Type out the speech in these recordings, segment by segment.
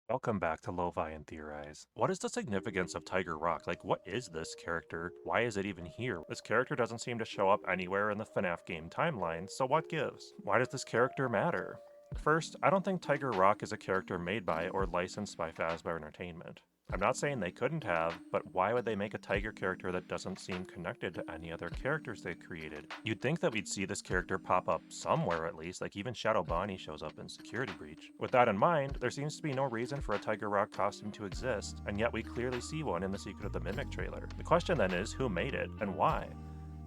Welcome back to Lovi and Theorize. What is the significance of Tiger Rock? Like, what is this character? Why is it even here? This character doesn't seem to show up anywhere in the Fnaf game timeline, so what gives? Why does this character matter? First, I don't think Tiger Rock is a character made by or licensed by Fazbear Entertainment. I'm not saying they couldn't have, but why would they make a tiger character that doesn't seem connected to any other characters they created? You'd think that we'd see this character pop up somewhere at least, like even Shadow Bonnie shows up in Security Breach. With that in mind, there seems to be no reason for a Tiger Rock costume to exist, and yet we clearly see one in the Secret of the Mimic trailer. The question then is, who made it, and why?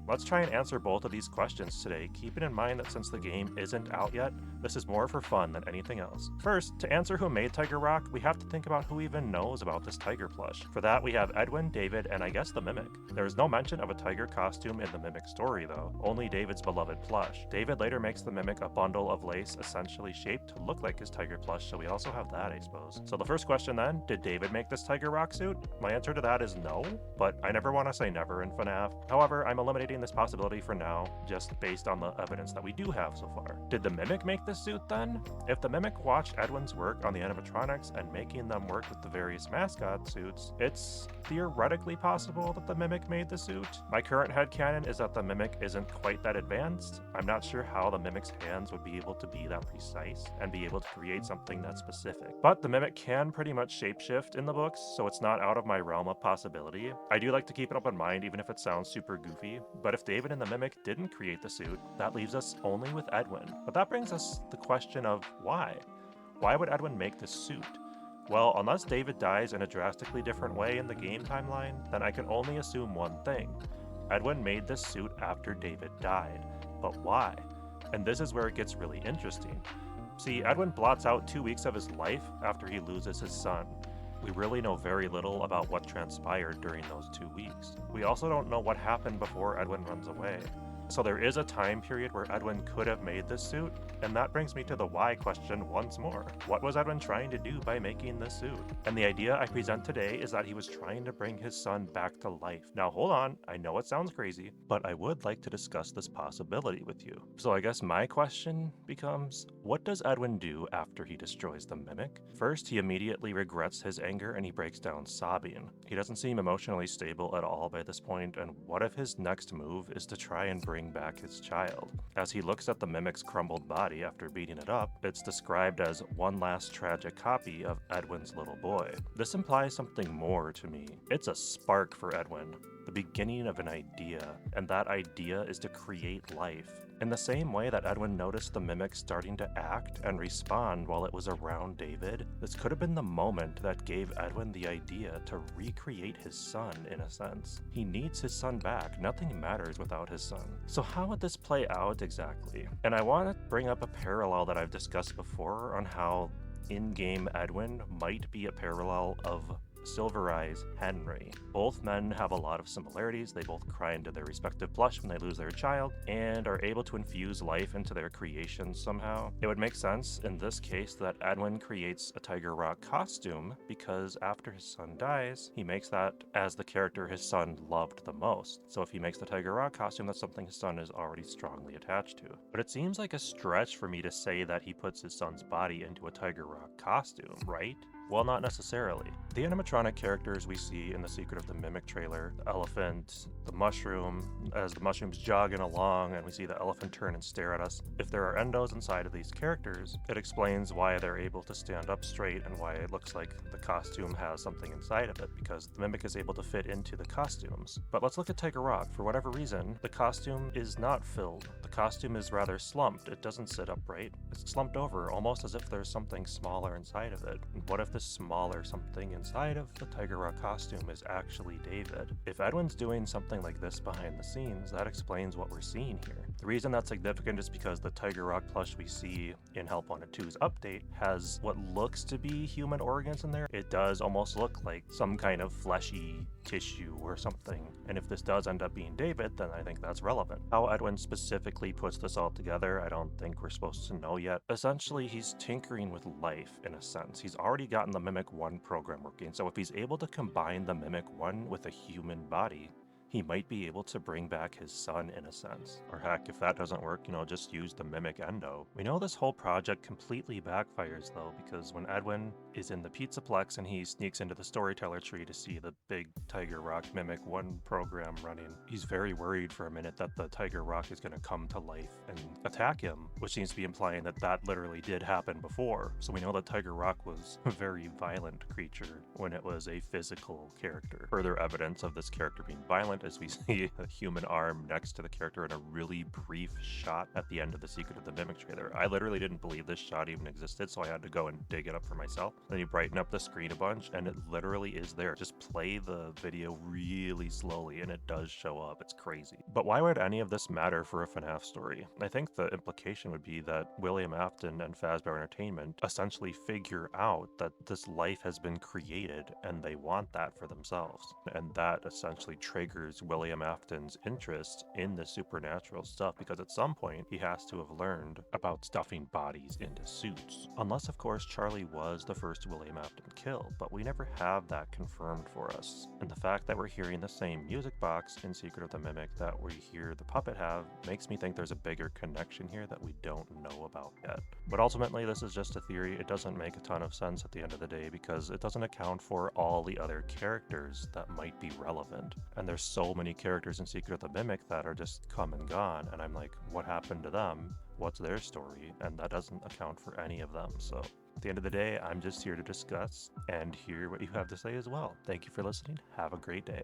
Let's try and answer both of these questions today, keeping in mind that since the game isn't out yet, this is more for fun than anything else. First, to answer who made Tiger Rock, we have to think about who even knows about this tiger plush. For that, we have Edwin, David, and I guess the Mimic. There is no mention of a tiger costume in the Mimic story though, only David's beloved plush. David later makes the Mimic a bundle of lace essentially shaped to look like his tiger plush, so we also have that, I suppose. So the first question then, did David make this Tiger Rock suit? My answer to that is no, but I never want to say never in FNAF. However, I'm eliminating this possibility for now, just based on the evidence that we do have so far. Did the Mimic make this suit then? If the Mimic watched Edwin's work on the animatronics and making them work with the various mascot suits, it's theoretically possible that the Mimic made the suit. My current headcanon is that the Mimic isn't quite that advanced. I'm not sure how the Mimic's hands would be able to be that precise and be able to create something that specific. But the Mimic can pretty much shapeshift in the books, so it's not out of my realm of possibility. I do like to keep it up in mind even if it sounds super goofy, but if David and the Mimic didn't create the suit, that leaves us only with Edwin. But that brings us the question of why? Why would Edwin make this suit? Well, unless David dies in a drastically different way in the game timeline, then I can only assume one thing. Edwin made this suit after David died. But why? And this is where it gets really interesting. See, Edwin blots out 2 weeks of his life after he loses his son. We really know very little about what transpired during those 2 weeks. We also don't know what happened before Edwin runs away. So there is a time period where Edwin could have made this suit, and that brings me to the why question once more. What was Edwin trying to do by making this suit? And the idea I present today is that he was trying to bring his son back to life. Now hold on, I know it sounds crazy, but I would like to discuss this possibility with you. So I guess my question becomes, what does Edwin do after he destroys the Mimic? First, he immediately regrets his anger and he breaks down sobbing. He doesn't seem emotionally stable at all by this point, and what if his next move is to try and bring back his child? As he looks at the Mimic's crumbled body after beating it up, it's described as one last tragic copy of Edwin's little boy. This implies something more to me. It's a spark for Edwin, the beginning of an idea, and that idea is to create life. In the same way that Edwin noticed the Mimic starting to act and respond while it was around David, this could have been the moment that gave Edwin the idea to recreate his son in a sense. He needs his son back, nothing matters without his son. So how would this play out exactly? And I want to bring up a parallel that I've discussed before on how in-game Edwin might be a parallel of Silver Eyes Henry. Both men have a lot of similarities. They both cry into their respective plush when they lose their child and are able to infuse life into their creations somehow. It would make sense in this case that Edwin creates a Tiger Rock costume because after his son dies, he makes that as the character his son loved the most. So if he makes the Tiger Rock costume, that's something his son is already strongly attached to. But it seems like a stretch for me to say that he puts his son's body into a Tiger Rock costume, right? Well, not necessarily. The animatronic characters we see in the Secret of the Mimic trailer, the elephant, the mushroom, as the mushroom's jogging along and we see the elephant turn and stare at us, if there are endos inside of these characters, it explains why they're able to stand up straight and why it looks like the costume has something inside of it, because the Mimic is able to fit into the costumes. But let's look at Tiger Rock. For whatever reason, the costume is not filled. The costume is rather slumped. It doesn't sit upright. It's slumped over, almost as if there's something smaller inside of it. And what if the smaller something inside of the Tiger Rock costume is actually David? If Edwin's doing something like this behind the scenes, that explains what we're seeing here. The reason that's significant is because the Tiger Rock plush we see in Help Wanted 2's update has what looks to be human organs in there. It does almost look like some kind of fleshy tissue or something. And if this does end up being David, then I think that's relevant. How Edwin specifically puts this all together, I don't think we're supposed to know yet. Essentially, he's tinkering with life in a sense. He's already gotten the Mimic 1 program working, so if he's able to combine the Mimic 1 with a human body, he might be able to bring back his son in a sense. Or heck, if that doesn't work, just use the Mimic Endo. We know this whole project completely backfires though, because when Edwin is in the Pizzaplex and he sneaks into the storyteller tree to see the big Tiger Rock Mimic 1 program running. He's very worried for a minute that the Tiger Rock is going to come to life and attack him, which seems to be implying that that literally did happen before. So we know that Tiger Rock was a very violent creature when it was a physical character. Further evidence of this character being violent is we see a human arm next to the character in a really brief shot at the end of the Secret of the Mimic trailer. I literally didn't believe this shot even existed, so I had to go and dig it up for myself. Then you brighten up the screen a bunch and it literally is there. Just play the video really slowly and it does show up. It's crazy. But why would any of this matter for a FNAF story? I think the implication would be that William Afton and Fazbear Entertainment essentially figure out that this life has been created and they want that for themselves. And that essentially triggers William Afton's interest in the supernatural stuff, because at some point he has to have learned about stuffing bodies into suits. Unless, of course, Charlie was the first William Afton kill, but we never have that confirmed for us. And the fact that we're hearing the same music box in Secret of the Mimic that we hear the puppet have makes me think there's a bigger connection here that we don't know about yet. But ultimately, this is just a theory. It doesn't make a ton of sense at the end of the day because it doesn't account for all the other characters that might be relevant. And there's so many characters in Secret of the Mimic that are just come and gone, and I'm like, what happened to them? What's their story? And that doesn't account for any of them. So at the end of the day, I'm just here to discuss and hear what you have to say as well. Thank you for listening. Have a great day.